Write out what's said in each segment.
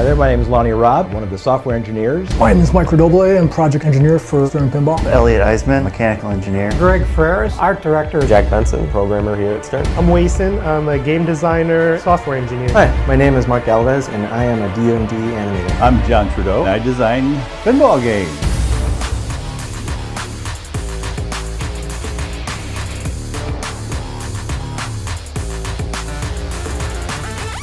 Hi there, my name is Lonnie Robb, one of the software engineers. My name is Mike Redoble. I'm project engineer for Stern Pinball. Elliot Eisman, mechanical engineer. Greg Ferris, art director. Jack Benson, programmer here at Stern. I'm Wason, I'm a game designer, software engineer. Hi, my name is Mark Galvez and I am a D&D animator. I'm John Trudeau, and I design pinball games.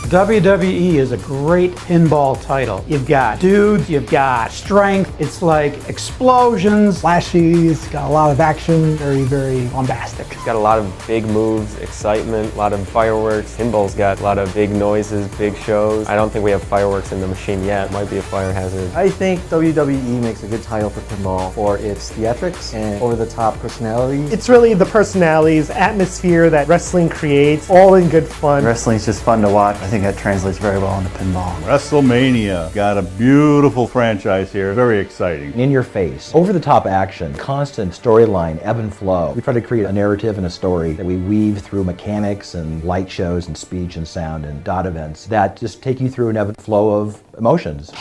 WWE is a great pinball title. You've got dudes, you've got strength, it's like explosions. Flashy, it's got a lot of action, very, very bombastic. It's got a lot of big moves, excitement, a lot of fireworks. Pinball's got a lot of big noises, big shows. I don't think we have fireworks in the machine yet. Might be a fire hazard. I think WWE makes a good title for pinball for its theatrics and over-the-top personality. It's really the personalities, atmosphere that wrestling creates, all in good fun. Wrestling's just fun to watch. I think that translates very well into pinball. Wrestlemania. Got a beautiful franchise here. Very exciting. In your face, over-the-top action, constant storyline, ebb and flow. We try to create a narrative and a story that we weave through mechanics and light shows and speech and sound and dot events that just take you through an ebb and flow of emotions.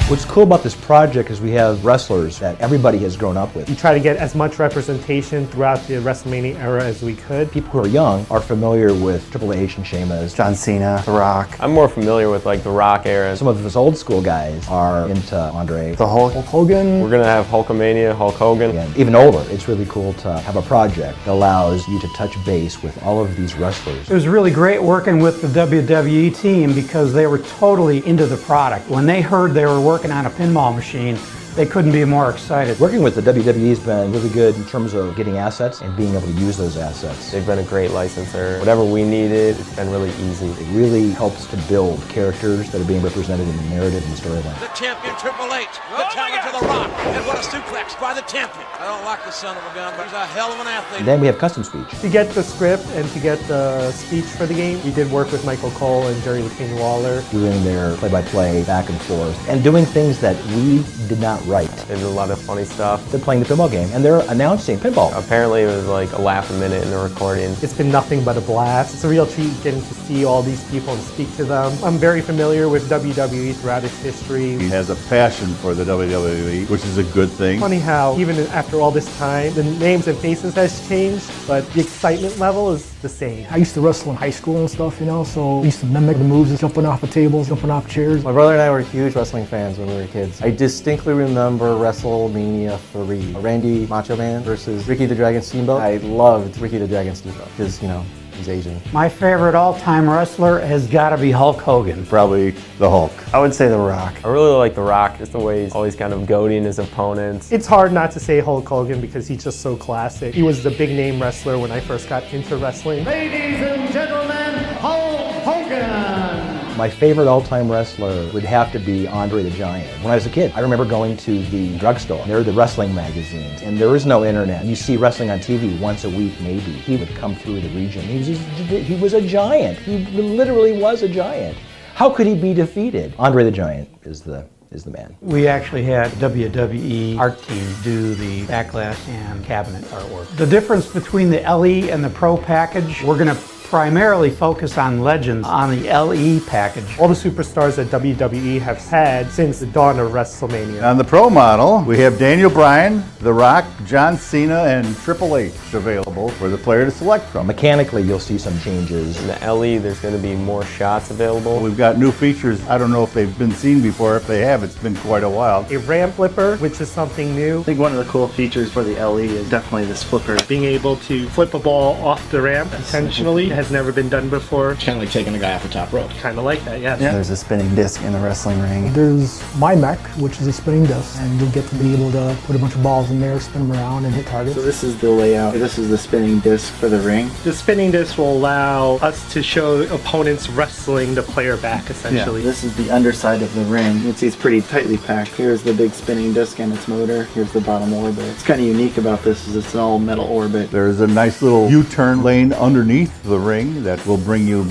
What's cool about this project is we have wrestlers that everybody has grown up with. We try to get as much representation throughout the Wrestlemania era as we could. People who are young are familiar with Triple H and Sheamus. John Cena, The Rock. I'm more familiar with like the Rock era. Some of us old school guys are into Andre. The Hulk. Hogan. We're gonna have Hulkamania, Hulk Hogan. And even older, it's really cool to have a project that allows you to touch base with all of these wrestlers. It was really great working with the WWE team because they were totally into the product. When they heard they were working on a pinball machine, they couldn't be more excited. Working with the WWE has been really good in terms of getting assets and being able to use those assets. They've been a great licensor. Whatever we needed, it's been really easy. It really helps to build characters that are being represented in the narrative and the storyline. The champion Triple H, the talent to The Rock, and what a suplex by the champion. I don't like the son of a gun, but he's a hell of an athlete. And then we have custom speech. To get the script and to get the speech for the game, we did work with Michael Cole and Jerry the King Waller. Doing their play-by-play back and forth and doing things that we did not write. They did a lot of funny stuff. They're playing the pinball game and they're announcing pinball. Apparently it was like a laugh a minute in the recording. It's been nothing but a blast. It's a real treat getting to see all these people and speak to them. I'm very familiar with WWE throughout its history. He has a passion for the WWE, which is a good thing. Funny how even after all this time, the names and faces has changed, but the excitement level is the same. I used to wrestle in high school and stuff, so we used to mimic the moves, jumping off of tables, jumping off chairs. My brother and I were huge wrestling fans when we were kids. I distinctly remember Wrestlemania 3, Randy Macho Man versus Ricky the Dragon Steamboat. I loved Ricky the Dragon Steamboat because, he's Asian. My favorite all-time wrestler has got to be Hulk Hogan. Probably the Hulk. I would say The Rock. I really like The Rock, just the way he's always kind of goading his opponents. It's hard not to say Hulk Hogan because he's just so classic. He was the big name wrestler when I first got into wrestling. Ladies and gentlemen, Hulk Hogan! My favorite all-time wrestler would have to be Andre the Giant. When I was a kid, I remember going to the drugstore. There were the wrestling magazines, and there was no internet. You see wrestling on TV once a week, maybe. He would come through the region. He was a giant. He literally was a giant. How could he be defeated? Andre the Giant is the man. We actually had WWE art team do the backlash and cabinet artwork. The difference between the LE and the Pro package, we're going to primarily focus on legends on the LE package. All the superstars that WWE has had since the dawn of WrestleMania. On the Pro model, we have Daniel Bryan, The Rock, John Cena, and Triple H available for the player to select from. Mechanically, you'll see some changes. In the LE, there's going to be more shots available. We've got new features. I don't know if they've been seen before. If they have, it's been quite a while. A ramp flipper, which is something new. I think one of the cool features for the LE is definitely this flipper. Being able to flip a ball off the ramp intentionally has never been done before. Kind of like taking a guy off the top rope. Kind of like that, yes. Yeah. There's a spinning disc in the wrestling ring. There's my mech, which is a spinning disc, and you'll get to be able to put a bunch of balls in there, spin them around, and hit targets. So this is the layout. This is the spinning disc for the ring. The spinning disc will allow us to show opponents wrestling the player back, essentially. Yeah. This is the underside of the ring. You can see it's pretty tightly packed. Here's the big spinning disc and its motor. Here's the bottom orbit. What's kind of unique about this is it's an all metal orbit. There's a nice little U-turn lane underneath the ring that will bring you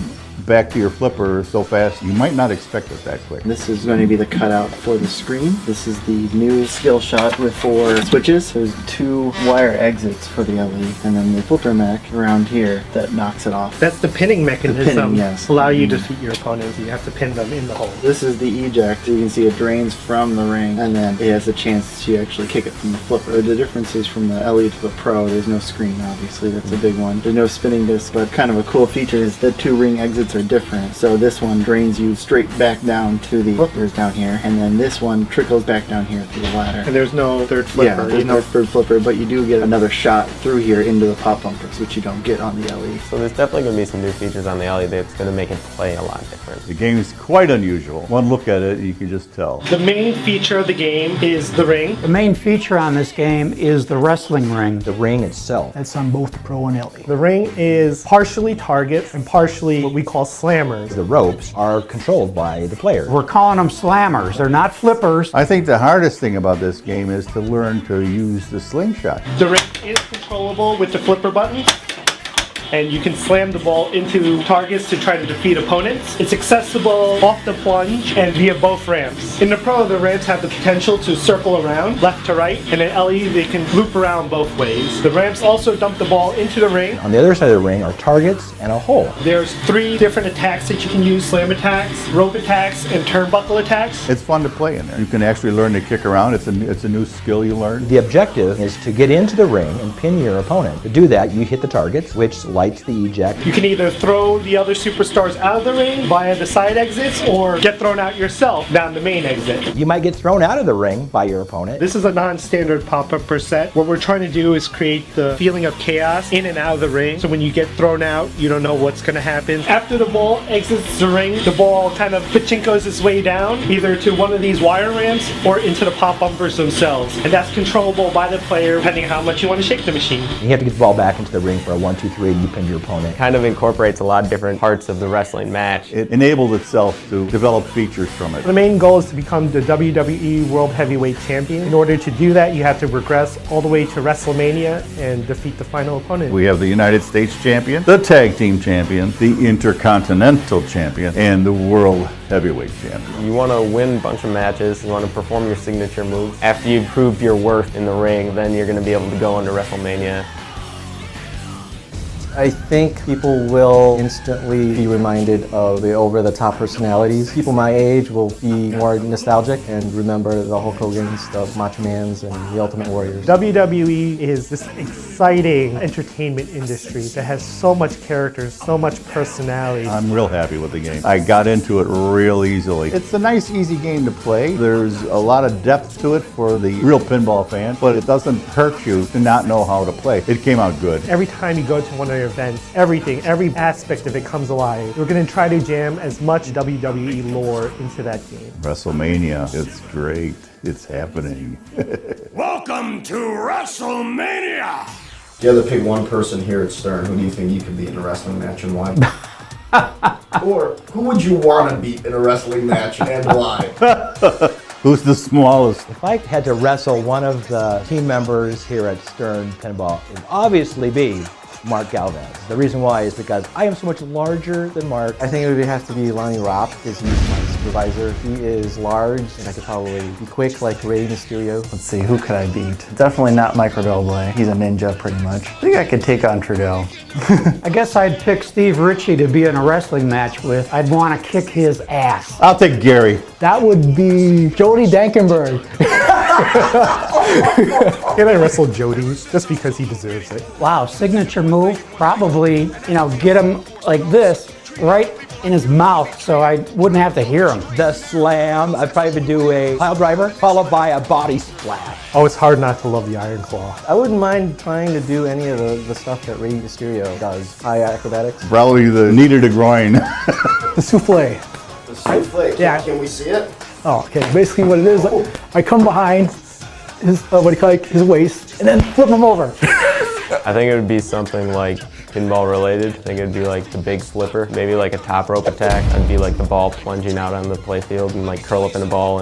back to your flipper so fast, you might not expect it that quick. This is going to be the cutout for the screen. This is the new skill shot with 4 switches. There's 2 wire exits for the LE, and then the flipper mech around here that knocks it off. That's the pinning mechanism. The pinning, yes. Allow you to defeat your opponents. You have to pin them in the hole. This is the eject. You can see it drains from the ring, and then it has a chance to actually kick it from the flipper. The difference is from the LE to the Pro, there's no screen, obviously. That's a big one. There's no spinning disc, but kind of a cool feature is the 2 ring exits are different. So this one drains you straight back down to the flippers down here, and then this one trickles back down here through the ladder. And there's no third flipper. Yeah, there's no third flipper, but you do get another shot through here into the pop bumpers, which you don't get on the LE. So there's definitely going to be some new features on the LE that's going to make it play a lot different. The game is quite unusual. One look at it, you can just tell. The main feature of the game is the ring. The main feature on this game is the wrestling ring. The ring itself. That's on both the Pro and LE. The ring is partially targets and partially what we call slammers. The ropes are controlled by the player. We're calling them slammers. They're not flippers. I think the hardest thing about this game is to learn to use the slingshot. The ring is controllable with the flipper buttons, and you can slam the ball into targets to try to defeat opponents. It's accessible off the plunge and via both ramps. In the Pro, the ramps have the potential to circle around left to right, and in LE, they can loop around both ways. The ramps also dump the ball into the ring. On the other side of the ring are targets and a hole. There's 3 different attacks that you can use: slam attacks, rope attacks, and turnbuckle attacks. It's fun to play in there. You can actually learn to kick around. It's a new skill you learn. The objective is to get into the ring and pin your opponent. To do that, you hit the targets, which lights the eject. You can either throw the other superstars out of the ring via the side exits, or get thrown out yourself down the main exit. You might get thrown out of the ring by your opponent. This is a non-standard pop-up per set. What we're trying to do is create the feeling of chaos in and out of the ring, so when you get thrown out, you don't know what's going to happen. After the ball exits the ring, the ball kind of pachinkos its way down, either to one of these wire ramps or into the pop bumpers themselves. And that's controllable by the player, depending on how much you want to shake the machine. You have to get the ball back into the ring for a 1, 2, 3, and you pin your opponent. Kind of incorporates a lot of different parts of the wrestling match. It enabled itself to develop features from it. The main goal is to become the WWE World Heavyweight Champion. In order to do that, you have to progress all the way to Wrestlemania and defeat the final opponent. We have the United States Champion, the Tag Team Champion, the Intercontinental Champion, and the World Heavyweight Champion. You want to win a bunch of matches, you want to perform your signature moves. After you prove your worth in the ring, then you're going to be able to go into WrestleMania. I think people will instantly be reminded of the over-the-top personalities. People my age will be more nostalgic and remember the Hulk Hogan's, the Macho Man's, and the Ultimate Warriors. WWE is this exciting entertainment industry that has so much character, so much personality. I'm real happy with the game. I got into it real easily. It's a nice, easy game to play. There's a lot of depth to it for the real pinball fan, but it doesn't hurt you to not know how to play. It came out good. Every time you go to one of their events, every aspect of it comes alive. We're going to try to jam as much WWE lore into that game. WrestleMania, it's great. It's happening. Welcome to WrestleMania! If you had to pick one person here at Stern, who do you think you could beat in a wrestling match and why? Or who would you want to beat in a wrestling match and why? Who's the smallest? If I had to wrestle one of the team members here at Stern Pinball, it would obviously be Mark Galvez. The reason why is because I am so much larger than Mark. I think it would have to be Lonnie Ropp, because he's my supervisor. He is large, and I could probably be quick like Rey Mysterio. Let's see, who could I beat? Definitely not Micro Double. He's a ninja pretty much. I think I could take on Trudeau. I guess I'd pick Steve Ritchie to be in a wrestling match with. I'd want to kick his ass. I'll take Gary. That would be Jody Dankenberg. Can I wrestle Jody just because he deserves it? Wow, signature move. Probably, get him like this, right in his mouth, so I wouldn't have to hear him. The slam, I'd probably do a pile driver, followed by a body splash. Oh, it's hard not to love the Iron Claw. I wouldn't mind trying to do any of the stuff that Rey Mysterio does. High acrobatics. Probably the knee to the groin. The souffle. The souffle. Yeah. Can we see it? Oh, okay. Basically what it is, I come behind his, his waist, and then flip him over. I think it would be something like pinball related. I think it would be like the big flipper, maybe like a top rope attack. I'd be like the ball plunging out on the playfield and like curl up in a ball.